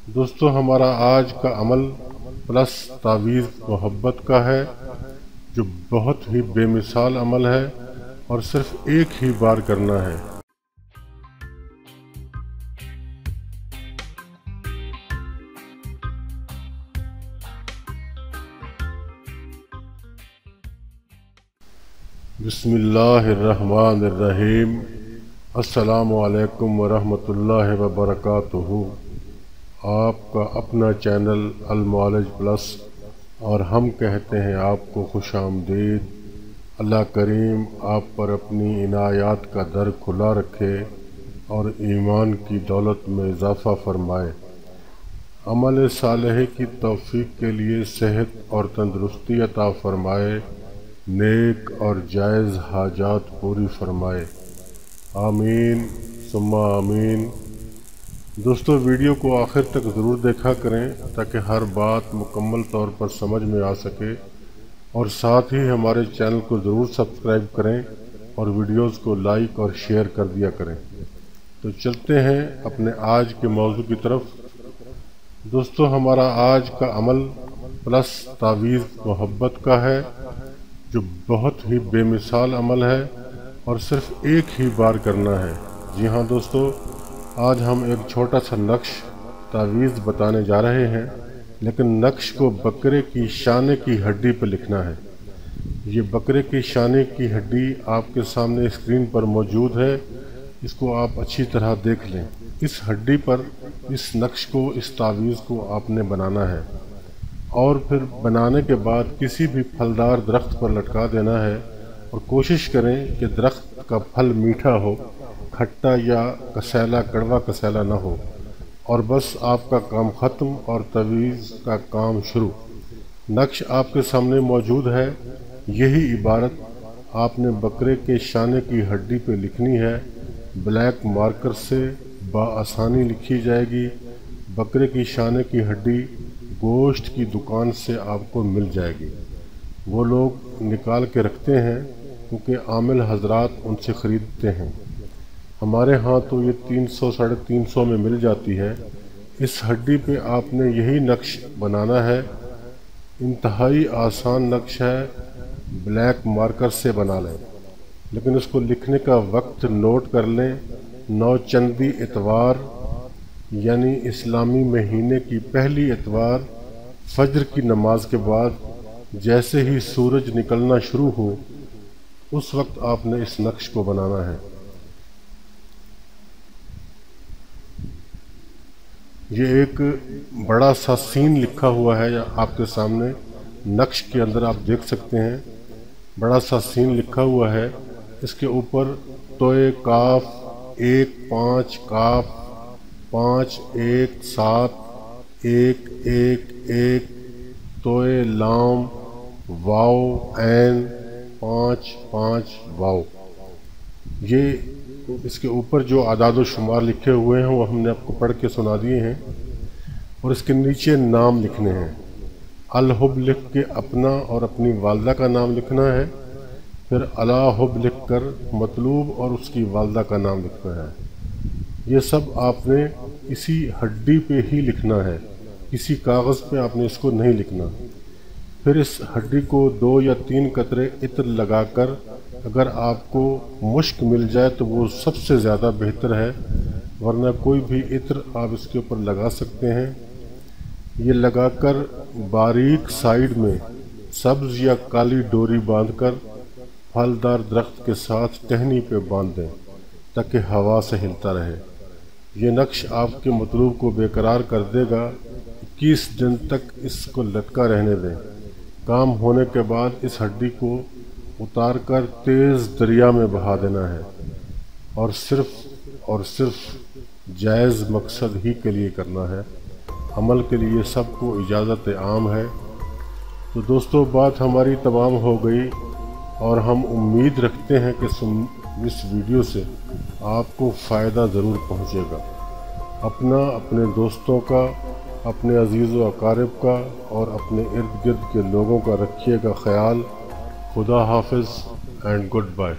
دوستو ہمارا آج کا عمل پلس تعویذ محبت کا ہے، جو بہت ہی بے مثال عمل ہے اور صرف ایک ہی بار کرنا ہے۔ بسم اللہ الرحمن الرحیم۔ السلام علیکم ورحمۃ اللہ وبرکاتہ۔ آپ کا اپنا چینل المعالج پلس اور ہم کہتے ہیں آپ کو خوش آمدید۔ اللہ کریم آپ پر اپنی عنایات کا در کھلا رکھے اور ایمان کی دولت میں اضافہ فرمائے۔ عمل صالح کی توفیق کے لیے صحت اور تندرستی عطا فرمائے، نیک اور جائز حاجات پوری فرمائے، آمین ثم آمین۔ دوستو ویڈیو کو آخر تک ضرور دیکھا کریں تاکہ ہر بات مکمل طور پر سمجھ میں آ سکے، اور ساتھ ہی ہمارے چینل کو ضرور سبسکرائب کریں اور ویڈیوز کو لائک اور شیئر کر دیا کریں۔ تو چلتے ہیں اپنے آج کے موضوع کی طرف۔ دوستو ہمارا آج کا عمل پلس تعویذ محبت کا ہے، جو بہت ہی بے مثال عمل ہے اور صرف ایک ہی بار کرنا ہے۔ جی ہاں دوستو، آج ہم ایک چھوٹا سا نقش تعویذ بتانے جا رہے ہیں، لیکن نقش کو بکرے کی شانے کی ہڈی پر لکھنا ہے۔ یہ بکرے کی شانے کی ہڈی آپ کے سامنے اسکرین پر موجود ہے، اس کو آپ اچھی طرح دیکھ لیں۔ اس ہڈی پر اس نقش کو، اس تعویذ کو آپ نے بنانا ہے، اور پھر بنانے کے بعد کسی بھی پھلدار درخت پر لٹکا دینا ہے، اور کوشش کریں کہ درخت کا پھل میٹھا ہو، کھٹا یا کسیلا، کڑوا کسیلا نہ ہو، اور بس آپ کا کام ختم اور تعویذ کا کام شروع۔ نقش آپ کے سامنے موجود ہے، یہی عبارت آپ نے بکرے کے شانے کی ہڈی پہ لکھنی ہے۔ بلیک مارکر سے بآسانی لکھی جائے گی۔ بکرے کی شانے کی ہڈی گوشت کی دکان سے آپ کو مل جائے گی، وہ لوگ نکال کے رکھتے ہیں کیونکہ عامل حضرات ان سے خریدتے ہیں۔ ہمارے ہاں تو یہ 300 ساڑھے 300 میں مل جاتی ہے۔ اس ہڈی پہ آپ نے یہی نقش بنانا ہے۔ انتہائی آسان نقش ہے، بلیک مارکر سے بنا لیں، لیکن اس کو لکھنے کا وقت نوٹ کر لیں۔ 9 چندی اتوار یعنی اسلامی مہینے کی پہلی اتوار فجر کی نماز کے بعد جیسے ہی سورج نکلنا شروع ہو، اس وقت آپ نے اس نقش کو بنانا ہے۔ یہ ایک بڑا سا سین لکھا ہوا ہے آپ کے سامنے، نقش کے اندر آپ دیکھ سکتے ہیں، بڑا سا سین لکھا ہوا ہے۔ اس کے اوپر توئے کاف 1 5 کاف 5 1 7 1 1 1 توئے لام واو عین 5 5 واو۔ یہ اس کے اوپر جو اعداد و شمار لکھے ہوئے ہیں وہ ہم نے آپ کو پڑھ کے سنا دیے ہیں، اور اس کے نیچے نام لکھنے ہیں۔ الحب لکھ کے اپنا اور اپنی والدہ کا نام لکھنا ہے، پھر الحب لکھ کر مطلوب اور اس کی والدہ کا نام لکھنا ہے۔ یہ سب آپ نے اسی ہڈی پہ ہی لکھنا ہے، کسی کاغذ پہ آپ نے اس کو نہیں لکھنا۔ پھر اس ہڈی کو 2 یا 3 قطرے عطر لگا کر، اگر آپ کو مشک مل جائے تو وہ سب سے زیادہ بہتر ہے، ورنہ کوئی بھی عطر آپ اس کے اوپر لگا سکتے ہیں۔ یہ لگا کر باریک سائیڈ میں سبز یا کالی ڈوری باندھ کر پھلدار درخت کے ساتھ ٹہنی پہ باندھ دیں تاکہ ہوا سے ہلتا رہے۔ یہ نقش آپ کے مطلوب کو بے قرار کر دے گا۔ 21 دن تک اس کو لٹکا رہنے دیں۔ کام ہونے کے بعد اس ہڈی کو اتار کر تیز دریا میں بہا دینا ہے، اور صرف جائز مقصد ہی کے لیے کرنا ہے۔ عمل کے لیے سب کو اجازت عام ہے۔ تو دوستو بات ہماری تمام ہو گئی، اور ہم امید رکھتے ہیں کہ اس ویڈیو سے آپ کو فائدہ ضرور پہنچے گا۔ اپنا، اپنے دوستوں کا، اپنے عزیز و اقارب کا اور اپنے ارد گرد کے لوگوں کا رکھیے گا خیال۔ خدا حافظ اینڈ گڈ بائے۔